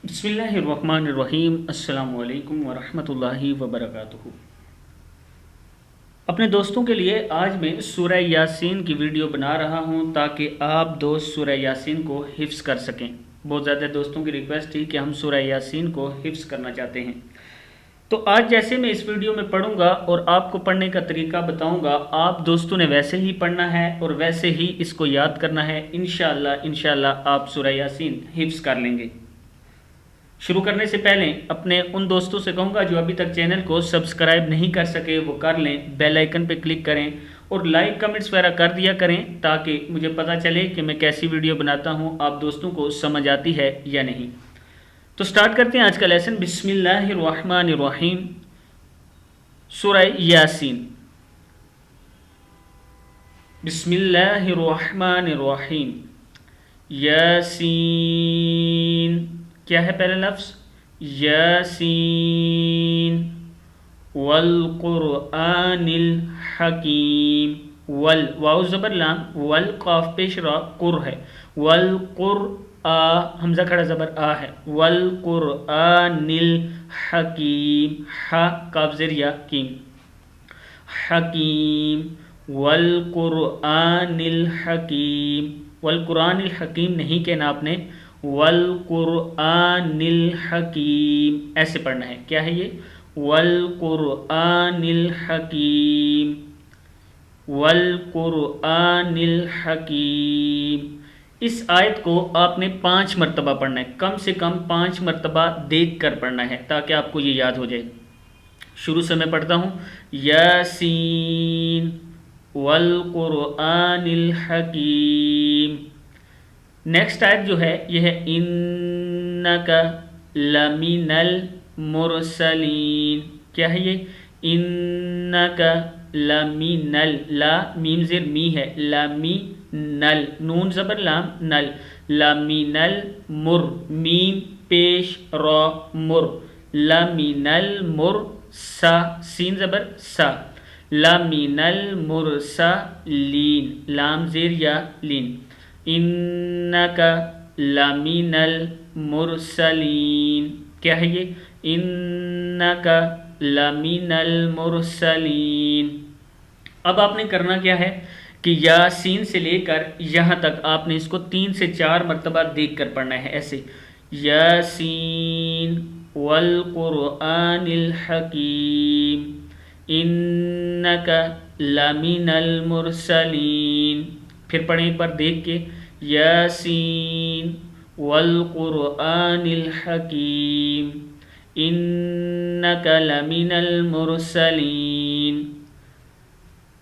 بسم اللہ الرحمن الرحیم۔ السلام علیکم ورحمۃ اللہ وبرکاتہ۔ اپنے دوستوں کے لیے آج میں سورہ یاسین کی ویڈیو بنا رہا ہوں تاکہ آپ دوست سورہ یاسین کو حفظ کر سکیں۔ بہت زیادہ دوستوں کی ریکویسٹ تھی کہ ہم سورہ یاسین کو حفظ کرنا چاہتے ہیں، تو آج جیسے میں اس ویڈیو میں پڑھوں گا اور آپ کو پڑھنے کا طریقہ بتاؤں گا، آپ دوستوں نے ویسے ہی پڑھنا ہے اور ویسے ہی اس کو یاد کرنا ہے۔ انشاءاللہ آپ سورہ یاسین حفظ کر لیں گے۔ شروع کرنے سے پہلے اپنے ان دوستوں سے کہوں گا جو ابھی تک چینل کو سبسکرائب نہیں کر سکے وہ کر لیں، بیل آئیکن پہ کلک کریں اور لائک کمنٹس وغیرہ کر دیا کریں تاکہ مجھے پتہ چلے کہ میں کیسی ویڈیو بناتا ہوں، آپ دوستوں کو سمجھ آتی ہے یا نہیں۔ تو سٹارٹ کرتے ہیں آج کا لیسن۔ بسم اللہ الرحمن الرحیم۔ سورہ یاسین۔ بسم اللہ الرحمن الرحیم۔ یاسین، کیا ہے پہلا لفظ؟ یاسین، والقرآن الحکیم۔ واو زبر لام، والقاف پیش را، قر ہے، حمزہ کھڑا زبر آ ہے، والقرآن الحکیم، کاف زیر یا کیم، حکیم، والقرآن الحکیم۔ والقرآن الحکیم نہیں کہنا آپ نے، والقرآن الحکیم ایسے پڑھنا ہے۔ کیا ہے یہ؟ والقرآن الحکیم، والقرآن الحکیم۔ اس آیت کو آپ نے 5 مرتبہ پڑھنا ہے، کم سے کم 5 مرتبہ دیکھ کر پڑھنا ہے تاکہ آپ کو یہ یاد ہو جائے۔ شروع سے میں پڑھتا ہوں۔ یاسین والقرآن الحکیم۔ نیکسٹ آیت جو ہے یہ ہے انک لمن المرسلین۔ کیا ہے یہ؟ انک لمن، لا میم زیر می ہے، لمنل، نون زبر لام نل، لمن المر، میم پیش را مر، لمن المر، سا سین زبر سا، لمن المرسلین، لام زیر یا لین، انک لمن المرسلین۔ کیا ہے یہ؟ انک لمن المرسلین۔ اب آپ نے کرنا کیا ہے کہ یاسین سے لے کر یہاں تک آپ نے اس کو 3 سے 4 مرتبہ دیکھ کر پڑھنا ہے، ایسے یاسین والقرآن الحکیم، انک لمن المرسلین۔ پھر پڑھیں ایک بار دیکھ کے، یاسین والقرآن الحکیم، انک لمن المرسلین۔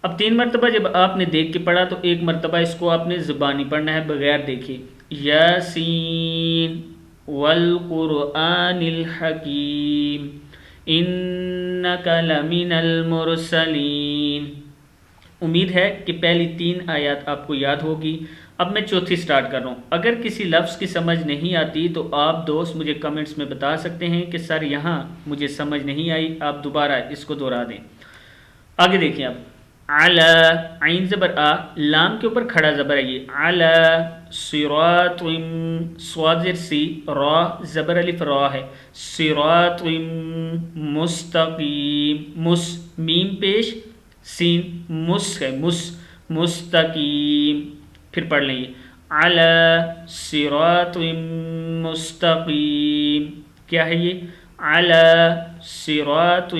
اب 3 مرتبہ جب آپ نے دیکھ کے پڑھا تو 1 مرتبہ اس کو آپ نے زبانی پڑھنا ہے بغیر دیکھے، یاسین والقرآن الحکیم، انک لمن المرسلین۔ امید ہے کہ پہلی 3 آیات آپ کو یاد ہوگی۔ اب میں چوتھی سٹارٹ کر رہا ہوں۔ اگر کسی لفظ کی سمجھ نہیں آتی تو آپ دوست مجھے کمنٹس میں بتا سکتے ہیں کہ سر یہاں مجھے سمجھ نہیں آئی، آپ دوبارہ اس کو دہرا دیں۔ آگے دیکھیں اب، علی، عین زبر آ، لام کے اوپر کھڑا زبر ہے یہ، علی صراط، صاد زیر سی، را زبر الف را ہے، صراط مستقیم، میم پیش سین، ہے، مستقیم۔ پھر پڑھ لیں یہ، علی صراط مستقیم۔ کیا ہے یہ؟ علی صراط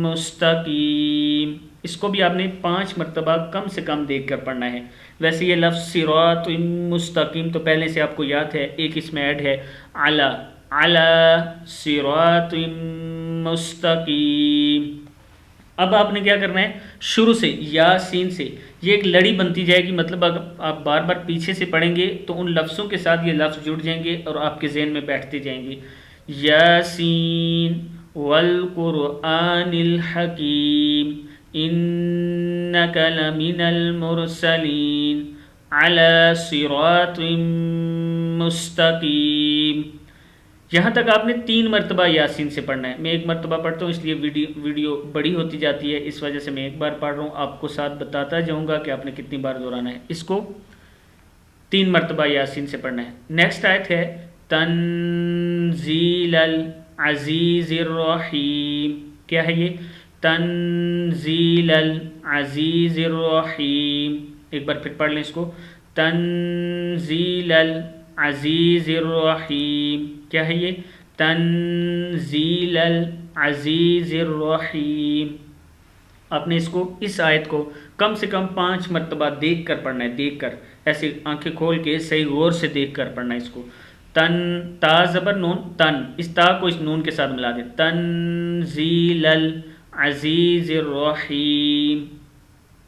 مستقیم۔ اس کو بھی آپ نے 5 مرتبہ کم سے کم دیکھ کر پڑھنا ہے۔ ویسے یہ لفظ صراط مستقیم تو پہلے سے آپ کو یاد ہے، ایک اس میں ایڈ ہے علی، علی صراط مستقیم۔ اب آپ نے کیا کرنا ہے، شروع سے یاسین سے یہ ایک لڑی بنتی جائے گی، مطلب اگر آپ بار بار پیچھے سے پڑھیں گے تو ان لفظوں کے ساتھ یہ لفظ جڑ جائیں گے اور آپ کے ذہن میں بیٹھتے جائیں گے۔ یاسین والقرآن الحکیم، انک لمن المرسلین، علی صراط مستقیم۔ یہاں تک آپ نے 3 مرتبہ یاسین سے پڑھنا ہے۔ میں 1 مرتبہ پڑھتا ہوں اس لیے ویڈیو بڑی ہوتی جاتی ہے، اس وجہ سے میں 1 بار پڑھ رہا ہوں، آپ کو ساتھ بتاتا جاؤں گا کہ آپ نے کتنی بار دہرانا ہے۔ اس کو 3 مرتبہ یاسین سے پڑھنا ہے۔ نیکسٹ آیت ہے تنزیل تنزیل العزیز الرحیم. کیا ہے یہ؟ تنزیل العزیز الرحیم. ایک بار پھر پڑھ لیں اس کو. تنزیل العزیز الرحیم. کیا ہے یہ؟ تنزیل العزیز الرحیم. آپ نے اس کو، اس آیت کو کم سے کم 5 مرتبہ دیکھ کر پڑھنا ہے. دیکھ کر، ایسے آنکھیں کھول کے صحیح غور سے دیکھ کر پڑھنا ہے اس کو. تن، تا زبر نون، تن، اس تا کو اس نون کے ساتھ ملا دیں. تنزیل العزیز الرحیم.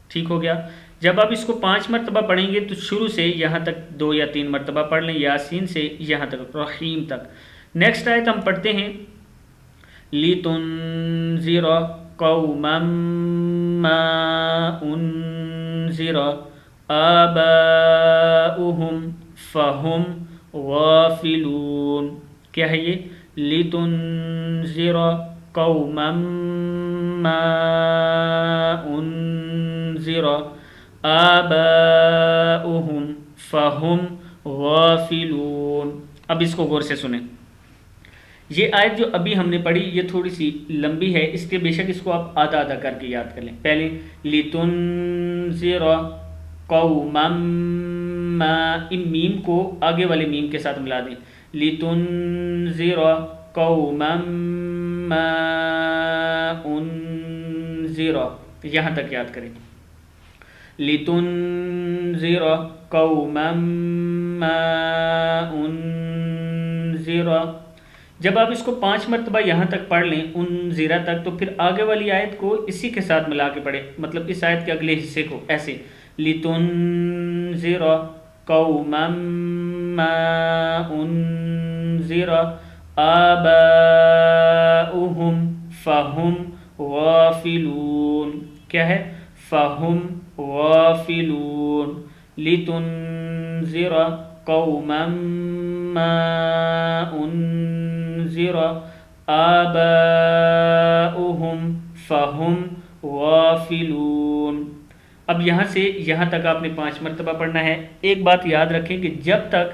ٹھیک ہو گیا. جب آپ اس کو 5 مرتبہ پڑھیں گے تو شروع سے یہاں تک 2 یا 3 مرتبہ پڑھ لیں، یاسین سے یہاں تک رحیم تک. نیکسٹ آیت ہم پڑھتے ہیں. لِتُنذِرَ قَوْمًا مَّا أُنذِرَ آبَاؤُهُمْ فَهُمْ غَافِلُونَ. کیا ہے یہ؟ لِتُنذِرَ قَوْمًا مَّا أُنذِرَ آباؤہم فہم غافلون. اب اس کو غور سے سنیں. یہ آیت جو ابھی ہم نے پڑھی یہ تھوڑی سی لمبی ہے، اس کے بے شک اس کو آپ آدھا آدھا کر کے یاد کر لیں. پہلے لِتُنذِرَ قَوْمًا مَّا، ان میم کو آگے والے میم کے ساتھ ملا دیں. لِتُنذِرَ قَوْمًا مَّا أُنذِرَ، یہاں تک یاد کریں. لِتُنذِرَ قَوْمًا مَّا أُنذِرَ. جب آپ اس کو 5 مرتبہ یہاں تک پڑھ لیں، انذرا تک، تو پھر آگے والی آیت کو اسی کے ساتھ ملا کے پڑھیں، مطلب اس آیت کے اگلے حصے کو ایسے. لِتُنذِرَ قَوْمًا مَّا أُنذِرَ آبَاؤُهُمْ فَهُمْ غَافِلُونَ. کیا ہے؟ فَهُمْ غَافِلُونَ. لِتُنذِرَ قَوْمًا مَّا أُنذِرَ آبَاؤُهُمْ فَهُمْ غَافِلُونَ. اب یہاں سے یہاں تک آپ نے 5 مرتبہ پڑھنا ہے. ایک بات یاد رکھیں کہ جب تک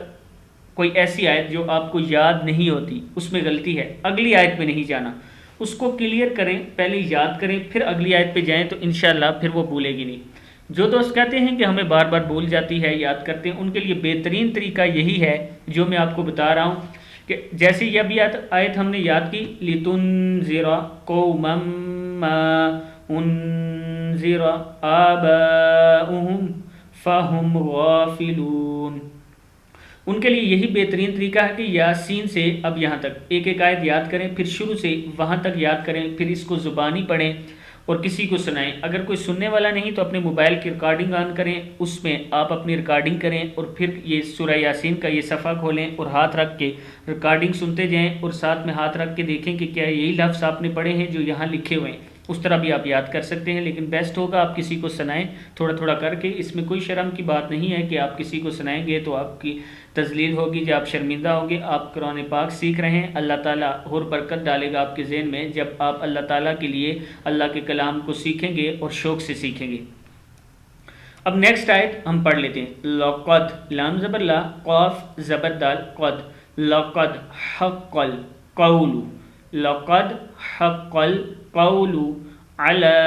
کوئی ایسی آیت جو آپ کو یاد نہیں ہوتی، اس میں غلطی ہے، اگلی آیت پہ نہیں جانا، اس کو کلیئر کریں، پہلے یاد کریں، پھر اگلی آیت پہ جائیں، تو انشاءاللہ پھر وہ بھولے گی نہیں. جو دوست کہتے ہیں کہ ہمیں بار بار بھول جاتی ہے، یاد کرتے ہیں، ان کے لیے بہترین طریقہ یہی ہے جو میں آپ کو بتا رہا ہوں کہ جیسے یہ ابھی آیت ہم نے یاد کی، لِتُنذِرَ قَوْمًا مَّا أُنذِرَ آبَاؤُهُمْ فَهُمْ غَافِلُونَ. ان کے لیے یہی بہترین طریقہ ہے کہ یاسین سے اب یہاں تک ایک ایک آیت یاد کریں، پھر شروع سے وہاں تک یاد کریں، پھر اس کو زبانی پڑھیں اور کسی کو سنائیں. اگر کوئی سننے والا نہیں تو اپنے موبائل کی ریکارڈنگ آن کریں، اس میں آپ اپنی ریکارڈنگ کریں اور پھر یہ سورہ یاسین کا یہ صفحہ کھولیں اور ہاتھ رکھ کے ریکارڈنگ سنتے جائیں اور ساتھ میں ہاتھ رکھ کے دیکھیں کہ کیا یہی لفظ آپ نے پڑھے ہیں جو یہاں لکھے ہوئے ہیں. اس طرح بھی آپ یاد کر سکتے ہیں، لیکن بیسٹ ہوگا آپ کسی کو سنائیں تھوڑا تھوڑا کر کے. اس میں کوئی شرم کی بات نہیں ہے کہ آپ کسی کو سنائیں گے تو آپ کی تذلیل ہوگی، جب آپ شرمندہ ہوں گے. آپ قرآن پاک سیکھ رہے ہیں، اللہ تعالیٰ اور برکت ڈالے گا آپ کے ذہن میں جب آپ اللہ تعالیٰ کے لیے اللہ کے کلام کو سیکھیں گے اور شوق سے سیکھیں گے. اب نیکسٹ آیت ہم پڑھ لیتے ہیں. لقد، لام زبر لا، قاف زبر دال، قد. لقد حق القول، لقد حق القول على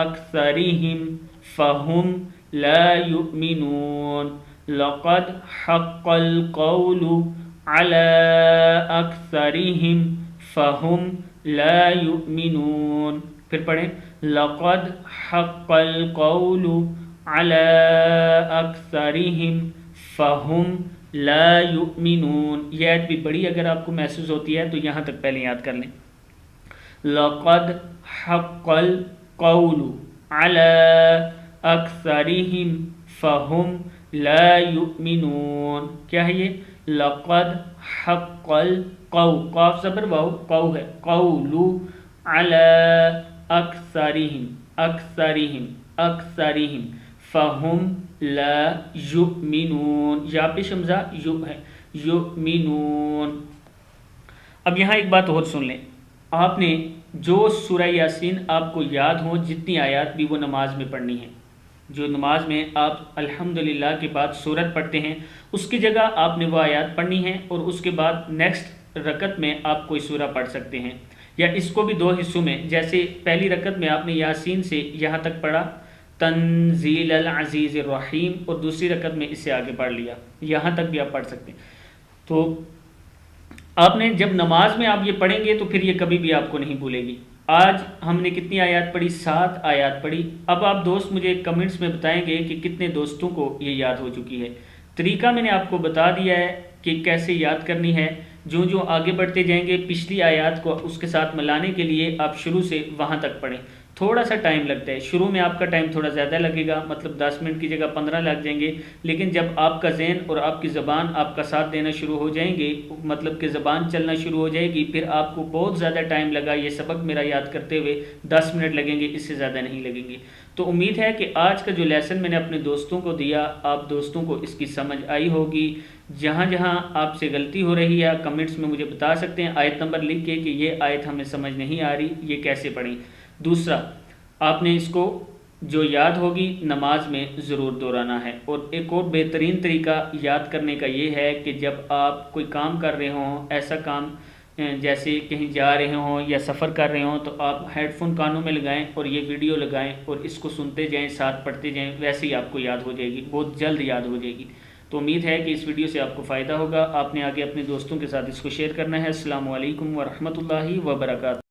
أكثرهم فهم لا يؤمنون. لقد حق القول على أكثرهم فهم لا يؤمنون. پھر پڑھیں. لقد حق القول على أكثرهم فهم لا يؤمنون. یہ آیت بھی بڑی اگر آپ کو محسوس ہوتی ہے تو یہاں تک پہلے یاد کر لیں. لقد حق القول على أكثرهم فهم لا يؤمنون. کیا ہے یہ؟ لقد حق القول، قاف زبر واو، قو ہے، قول على أكثرهم، أكثرهم، أكثرهم فهم لا يؤمنون. یا پیش حمزہ یو ہے، یؤمنون. اب یہاں ایک بات اور سن لیں. آپ نے جو سورہ یاسین آپ کو یاد ہوں، جتنی آیات بھی، وہ نماز میں پڑھنی ہے. جو نماز میں آپ الحمدللہ کے بعد سورت پڑھتے ہیں، اس کی جگہ آپ نے وہ آیات پڑھنی ہیں اور اس کے بعد نیکسٹ رکعت میں آپ کوئی سورہ پڑھ سکتے ہیں، یا اس کو بھی 2 حصوں میں، جیسے پہلی رکعت میں آپ نے یاسین سے یہاں تک پڑھا تنزیل العزیز الرحیم، اور دوسری رکعت میں اس سے آگے پڑھ لیا، یہاں تک بھی آپ پڑھ سکتے ہیں۔ تو آپ نے جب نماز میں آپ یہ پڑھیں گے تو پھر یہ کبھی بھی آپ کو نہیں بھولے گی۔ آج ہم نے کتنی آیات پڑھی؟ 7 آیات پڑھی۔ اب آپ دوست مجھے کمنٹس میں بتائیں گے کہ کتنے دوستوں کو یہ یاد ہو چکی ہے۔ طریقہ میں نے آپ کو بتا دیا ہے کہ کیسے یاد کرنی ہے۔ جو آگے بڑھتے جائیں گے پچھلی آیات کو اس کے ساتھ ملانے کے لیے آپ شروع سے وہاں تک پڑھیں۔ تھوڑا سا ٹائم لگتا ہے، شروع میں آپ کا ٹائم تھوڑا زیادہ لگے گا، مطلب 10 منٹ کی جگہ 15 لگ جائیں گے، لیکن جب آپ کا ذہن اور آپ کی زبان آپ کا ساتھ دینا شروع ہو جائیں گے، مطلب کہ زبان چلنا شروع ہو جائے گی، پھر آپ کو بہت زیادہ ٹائم لگا یہ سبق میرا یاد کرتے ہوئے 10 منٹ لگیں گے، اس سے زیادہ نہیں لگیں گے۔ تو امید ہے کہ آج کا جو لیسن میں نے اپنے دوستوں کو دیا، آپ دوستوں کو اس کی سمجھ آئی ہوگی۔ جہاں جہاں آپ سے غلطی ہو رہی ہے کمنٹس میں مجھے بتا سکتے ہیں، آیت نمبر لکھ کے کہ یہ آیت ہمیں سمجھ نہیں آ رہی، یہ کیسے پڑھیں۔ دوسرا، آپ نے اس کو جو یاد ہوگی نماز میں ضرور دہرانا ہے۔ اور ایک اور بہترین طریقہ یاد کرنے کا یہ ہے کہ جب آپ کوئی کام کر رہے ہوں، ایسا کام جیسے کہیں جا رہے ہوں یا سفر کر رہے ہوں، تو آپ ہیڈ فون کانوں میں لگائیں اور یہ ویڈیو لگائیں اور اس کو سنتے جائیں، ساتھ پڑھتے جائیں، ویسے ہی آپ کو یاد ہو جائے گی، بہت جلد یاد ہو جائے گی۔ تو امید ہے کہ اس ویڈیو سے آپ کو فائدہ ہوگا۔ آپ نے آگے اپنے دوستوں کے ساتھ اس کو شیئر کرنا ہے۔ السلام علیکم ورحمۃ اللہ وبرکاتہ۔